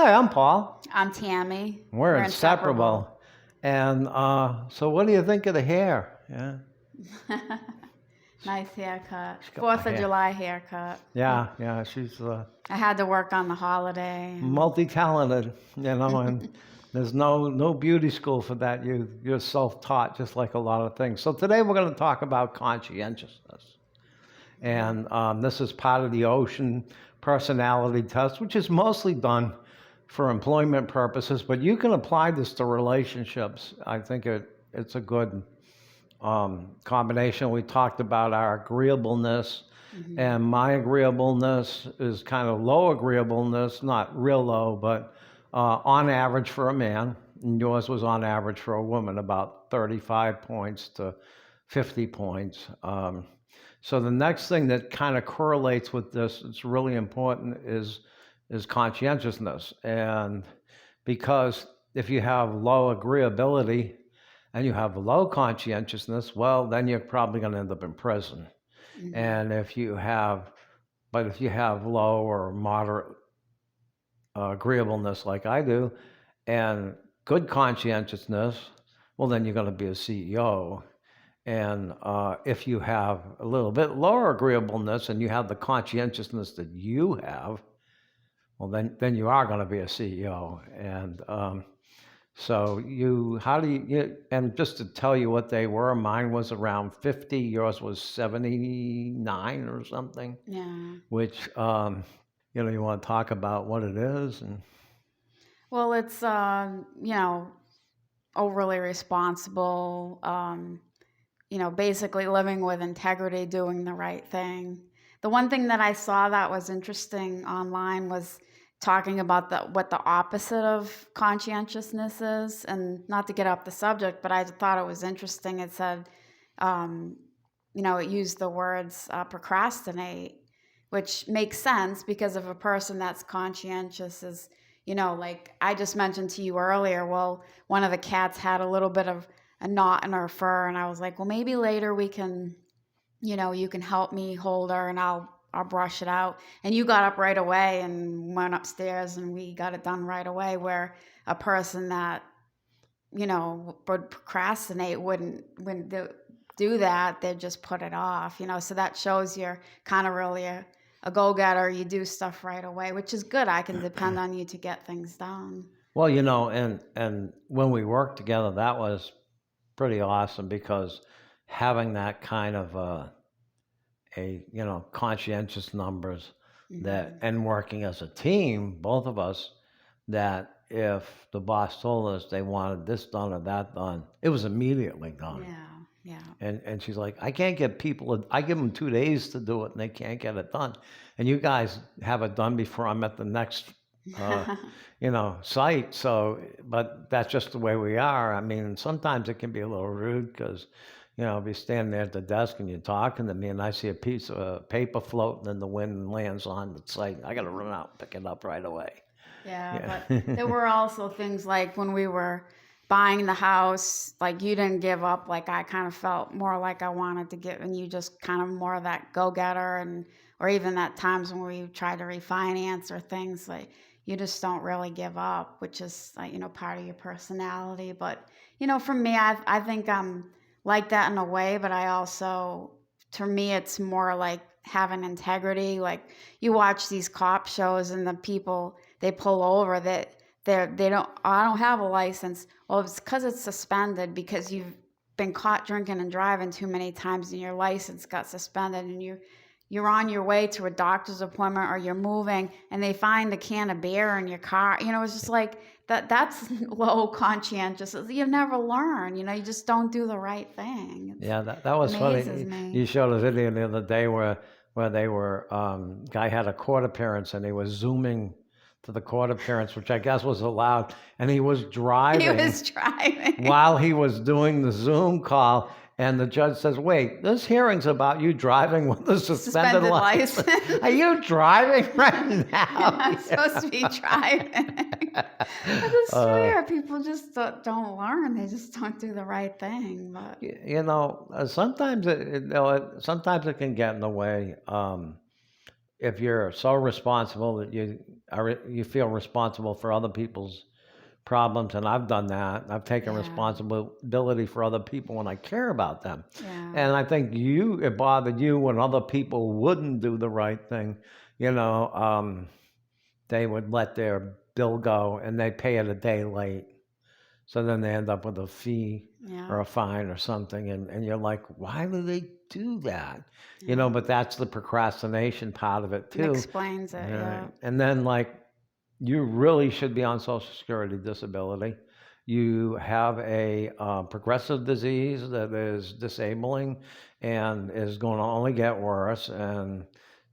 Hi, I'm Paul. I'm Tammy. We're inseparable. And so what do you think of the hair? Yeah. Nice haircut. She's got my 4th of hair. July haircut. Yeah, she's I had to work on the holiday. multi-talented, and there's no beauty school for that. You're self-taught, just like a lot of things. So today we're going to talk about conscientiousness. And this is part of the Ocean personality test, which is mostly done for employment purposes, but you can apply this to relationships. I think it's a good combination. We talked about our agreeableness, and my agreeableness is kind of low agreeableness, not real low, but on average for a man, and yours was on average for a woman, about 35 points to 50 points. So the next thing that kind of correlates with this, it's really important, is conscientiousness. And because if you have low agreeability and you have low conscientiousness, well, then you're probably going to end up in prison. And if you have low or moderate agreeableness like I do, and good conscientiousness, well, then you're going to be a CEO. And if you have a little bit lower agreeableness and you have the conscientiousness that you have, well, then you are going to be a CEO. And so and just to tell you what they were, mine was around 50, yours was 79 or something. Yeah. Which, you want to talk about what it is? Well, it's, overly responsible, basically living with integrity, doing the right thing. The one thing that I saw that was interesting online was talking about what the opposite of conscientiousness is, and not to get off the subject, but I thought it was interesting. It said, it used the words procrastinate, which makes sense because if a person that's conscientious is, like I just mentioned to you earlier, well, one of the cats had a little bit of a knot in her fur, and I was like, well, maybe later we can, you can help me hold her and I'll brush it out. And you got up right away and went upstairs and we got it done right away, where a person that, would procrastinate wouldn't do that. They'd just put it off, so that shows you're kind of really a go-getter. You do stuff right away, which is good. I can depend on you to get things done. Well, and when we worked together, that was pretty awesome, because having that kind of conscientious numbers, that and working as a team, both of us, that if the boss told us they wanted this done or that done, it was immediately done. Yeah. And she's like, I can't get people, I give them 2 days to do it and they can't get it done. And you guys have it done before I'm at the next site. So, but that's just the way we are. I mean, sometimes it can be a little rude because, if you stand there at the desk and you're talking to me and I see a piece of paper floating in the wind and lands on the site, I got to run out and pick it up right away. Yeah, but there were also things like when we were buying the house, like you didn't give up. Like I kind of felt more like I wanted to give, and you just kind of more of that go-getter, or even at times when we tried to refinance or things, like you just don't really give up, which is part of your personality. But for me, I think I'm like that in a way, but I also, to me, it's more like having integrity. Like you watch these cop shows and the people they pull over that I don't have a license. Well, it's because it's suspended because you've been caught drinking and driving too many times and your license got suspended, and you're on your way to a doctor's appointment or you're moving and they find a can of beer in your car. It's just like that's low conscientious. You never learn, you just don't do the right thing. That was funny. Me. You showed a video the other day where they were, guy had a court appearance and he was zooming to the court appearance, which I guess was allowed, and he was driving. While he was doing the Zoom call, and the judge says, "Wait, this hearing's about you driving with a suspended license. Are you driving right now?" I'm supposed to be driving. I just swear, people just don't learn. They just don't do the right thing. But sometimes sometimes it can get in the way. if you're so responsible that you feel responsible for other people's problems, and I've done that. I've taken Yeah. responsibility for other people when I care about them. Yeah. And I think it bothered you when other people wouldn't do the right thing. You know, they would let their bill go and they pay it a day late. So then they end up with a fee Yeah. or a fine or something. And you're like, why do they do that? You Yeah. know, but that's the procrastination part of it It too. explains it. Yeah. And then, like, you really should be on Social Security disability. You have a progressive disease that is disabling and is going to only get worse and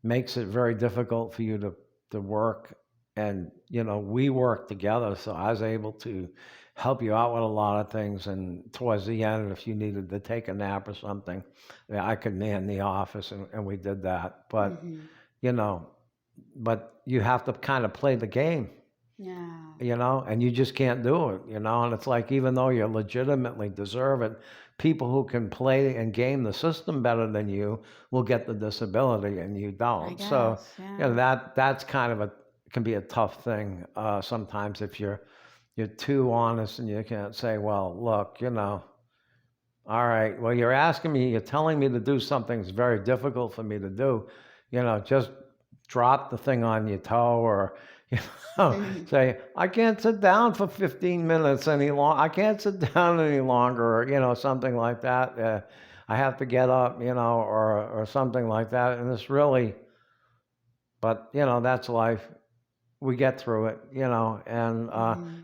makes it very difficult for you to work. And, you know, we work together, so I was able to help you out with a lot of things. And towards the end, if you needed to take a nap or something, yeah, I could man the office, and we did that. But, you know, but you have to kind of play the game, Yeah. you know, and you just can't do it, you know. And it's like, even though you legitimately deserve it, people who can play and game the system better than you will get the disability and you I don't. So, guess. you know, Yeah. that's kind of can be a tough thing sometimes if you're too honest and you can't say, well, look, you know, all right, well, you're telling me to do something that's very difficult for me to do. You know, just drop the thing on your toe, or, you know, say, I can't sit down for 15 minutes any longer. I can't sit down any longer, or, you know, something like that. I have to get up, you know, or something like that. And it's really, but, you know, that's life. We get through it, you know. And,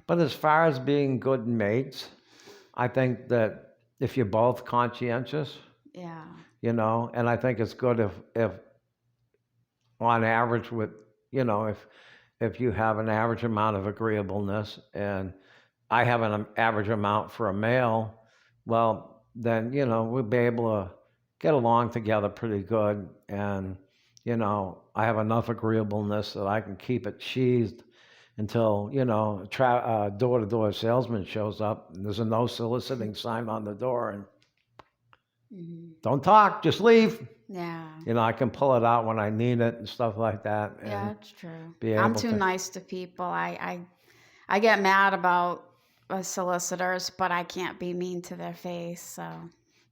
but as far as being good mates, I think that if you're both conscientious, Yeah. you know, and I think it's good if on average with, you know, if you have an average amount of agreeableness, and I have an average amount for a male, well, then, you know, we'll be able to get along together pretty good. And, you know, I have enough agreeableness that I can keep it sheathed until, you know, door-to-door salesman shows up and there's a no soliciting sign on the door, and don't talk, just leave. Yeah. You know, I can pull it out when I need it and stuff like that, Yeah, and it's true. be I'm able too to. nice to people. I get mad about solicitors, but I can't be mean to their face. So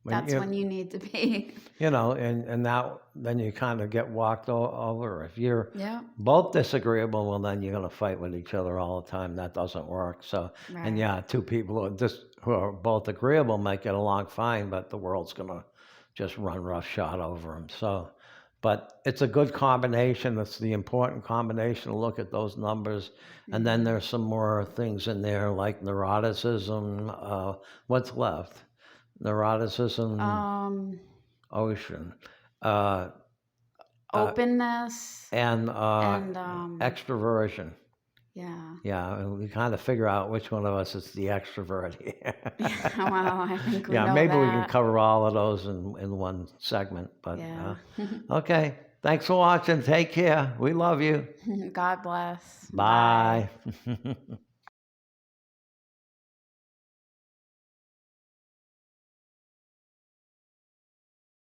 When that's when you need to be. you know, and then you kind of get walked over. If you're Yeah. both disagreeable, well, then you're going to fight with each other all the time. That doesn't work. So, and Right. yeah, two people who are both agreeable might get along fine, but the world's going to just run roughshod over them. So, but it's a good combination. It's the important combination to look at those numbers. And then there's some more things in there like neuroticism. What's left? Neuroticism, ocean, uh, Openness and and extroversion. yeah. Yeah, and we kind of figure out which one of us is the extrovert. Well, I think we Yeah, know maybe we can that. cover all of those in one segment. But Yeah. okay, thanks for watching. Take care. We love you. God bless. Bye. Bye.